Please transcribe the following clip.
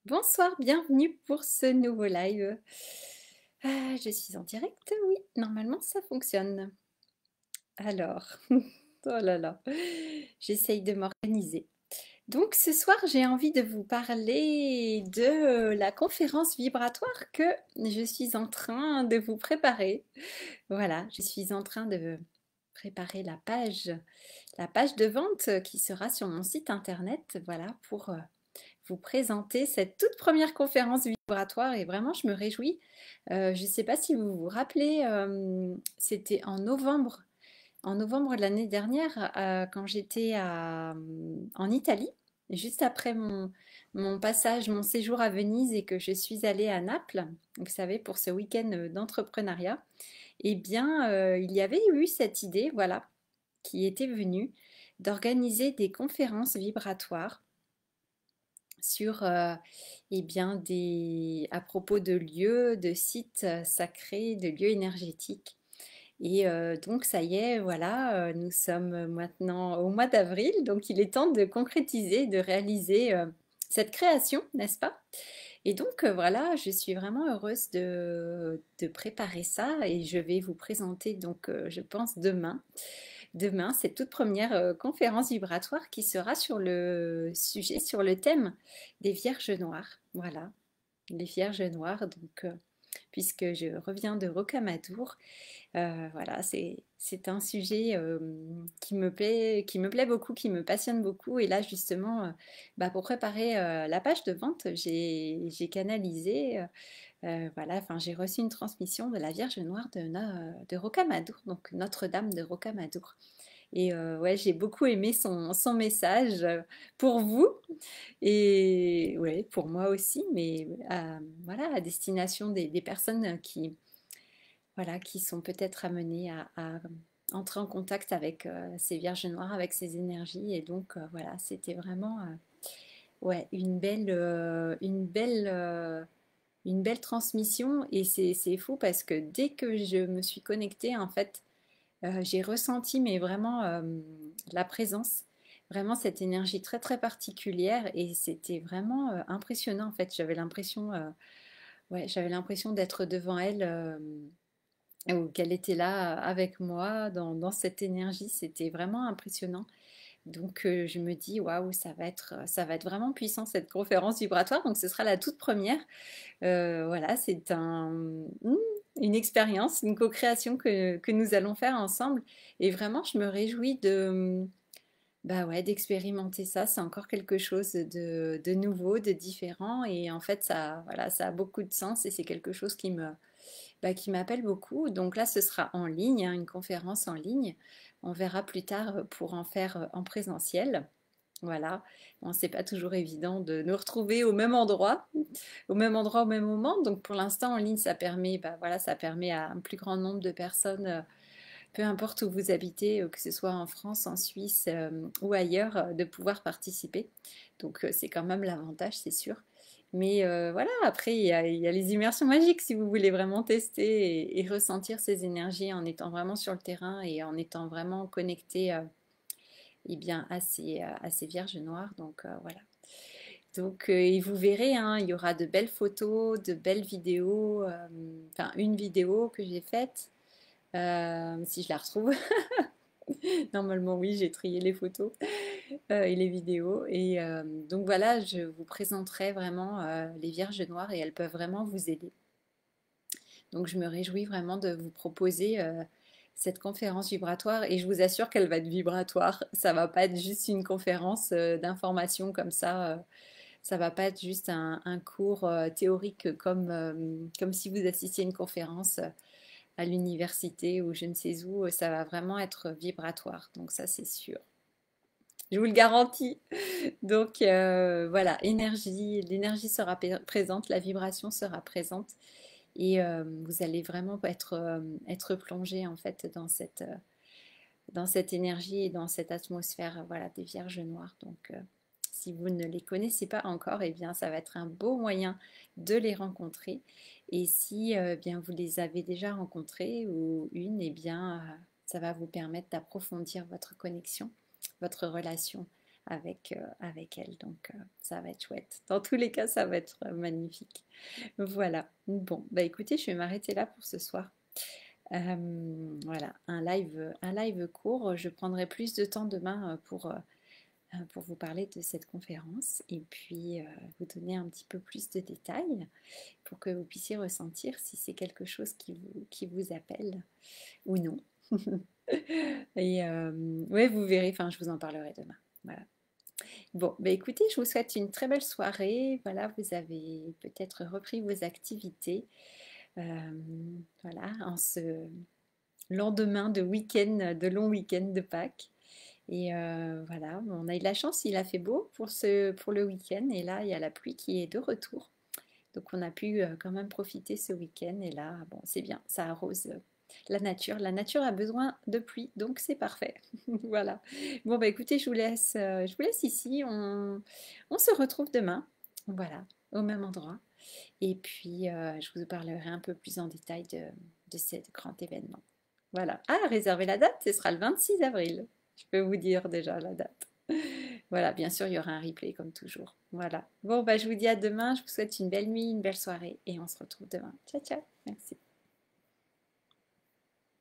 Bonsoir, bienvenue pour ce nouveau live. Je suis en direct, oui, normalement ça fonctionne. Alors, oh là là, j'essaye de m'organiser. Donc ce soir, j'ai envie de vous parler de la conférence vibratoire que je suis en train de vous préparer. Voilà, je suis en train de préparer la page de vente qui sera sur mon site internet, voilà, pour vous présenter cette toute première conférence vibratoire et vraiment je me réjouis. Je ne sais pas si vous vous rappelez, c'était en novembre de l'année dernière quand j'étais en Italie, juste après mon passage, mon séjour à Venise et que je suis allée à Naples, vous savez, pour ce week-end d'entrepreneuriat. Eh bien, il y avait eu cette idée, voilà, qui était venue d'organiser des conférences vibratoires sur eh bien à propos de lieux, de sites sacrés, de lieux énergétiques. Et donc ça y est, voilà, nous sommes maintenant au mois d'avril, donc il est temps de concrétiser, de réaliser cette création, n'est-ce pas? Et donc voilà, je suis vraiment heureuse de préparer ça et je vais vous présenter donc je pense demain cette toute première conférence vibratoire qui sera sur le sujet, sur le thème des Vierges noires. Voilà, les Vierges noires, donc puisque je reviens de Rocamadour, voilà, c'est un sujet qui me plaît beaucoup, qui me passionne beaucoup. Et là, justement, bah, pour préparer la page de vente, j'ai canalisé, voilà, enfin, j'ai reçu une transmission de la Vierge Noire de Rocamadour, donc Notre-Dame de Rocamadour. Et ouais, j'ai beaucoup aimé son message pour vous et ouais, pour moi aussi, mais voilà, à destination des personnes qui, voilà, qui sont peut-être amenées à entrer en contact avec ces Vierges Noires, avec ces énergies. Et donc voilà, c'était vraiment ouais, une belle transmission. Et c'est fou parce que dès que je me suis connectée, en fait, j'ai ressenti, mais vraiment la présence, vraiment cette énergie très très particulière. Et c'était vraiment impressionnant. En fait, ouais, j'avais l'impression d'être devant elle. Ou qu'elle était là avec moi dans cette énergie, c'était vraiment impressionnant. Donc je me dis waouh, ça va être vraiment puissant cette conférence vibratoire. Donc ce sera la toute première. Voilà, une expérience, une co-création que nous allons faire ensemble. Et vraiment, je me réjouis bah ouais, d'expérimenter ça. C'est encore quelque chose de nouveau, de différent. Et en fait, ça, voilà, ça a beaucoup de sens et c'est quelque chose bah, qui m'appelle beaucoup. Donc là, ce sera en ligne, hein, une conférence en ligne. On verra plus tard pour en faire en présentiel. Voilà, bon, c'est pas toujours évident de nous retrouver au même endroit, au même moment. Donc pour l'instant, en ligne, ça permet, bah, voilà, ça permet à un plus grand nombre de personnes, peu importe où vous habitez, que ce soit en France, en Suisse ou ailleurs, de pouvoir participer. Donc c'est quand même l'avantage, c'est sûr. Mais voilà, après, il y a les immersions magiques si vous voulez vraiment tester et ressentir ces énergies en étant vraiment sur le terrain et en étant vraiment connecté eh bien, à ces vierges noires. Donc voilà. Donc, et vous verrez, hein, il y aura de belles photos, de belles vidéos, enfin une vidéo que j'ai faite, si je la retrouve. Normalement, oui, j'ai trié les photos et les vidéos. Et donc voilà, je vous présenterai vraiment les Vierges Noires et elles peuvent vraiment vous aider. Donc je me réjouis vraiment de vous proposer cette conférence vibratoire et je vous assure qu'elle va être vibratoire. Ça va pas être juste une conférence d'information comme ça. Ça va pas être juste un cours théorique comme si vous assistiez à une conférence à l'université ou je ne sais où. Ça va vraiment être vibratoire. Donc ça, c'est sûr. Je vous le garantis. Donc voilà, l'énergie sera présente, la vibration sera présente et vous allez vraiment être plongé en fait dans cette énergie et dans cette atmosphère voilà, des Vierges Noires. Donc si vous ne les connaissez pas encore, eh bien ça va être un beau moyen de les rencontrer. Et si bien vous les avez déjà rencontrées ou une, eh bien ça va vous permettre d'approfondir votre connexion, votre relation avec elle. Donc, ça va être chouette. Dans tous les cas, ça va être magnifique. Voilà. Bon, bah écoutez, je vais m'arrêter là pour ce soir. Voilà, un live court. Je prendrai plus de temps demain pour vous parler de cette conférence et puis vous donner un petit peu plus de détails pour que vous puissiez ressentir si c'est quelque chose qui vous appelle ou non. Et ouais, vous verrez, enfin, je vous en parlerai demain. Voilà. Bon, bah écoutez, je vous souhaite une très belle soirée. Voilà, vous avez peut-être repris vos activités. Euh, voilà, en ce lendemain de week-end, de long week-end de Pâques. Et voilà, on a eu de la chance, il a fait beau pour le week-end. Et là, il y a la pluie qui est de retour. Donc on a pu quand même profiter ce week-end. Et là, bon, c'est bien, ça arrose la nature. La nature a besoin de pluie, donc c'est parfait. Voilà. Bon, bah écoutez, je vous laisse ici. On se retrouve demain. Voilà, au même endroit. Et puis, je vous parlerai un peu plus en détail de ce grand événement. Voilà. Ah, réservez la date, ce sera le 26 avril. Je peux vous dire déjà la date. Voilà, bien sûr, il y aura un replay comme toujours. Voilà. Bon, bah, je vous dis à demain. Je vous souhaite une belle nuit, une belle soirée et on se retrouve demain. Ciao, ciao. Merci.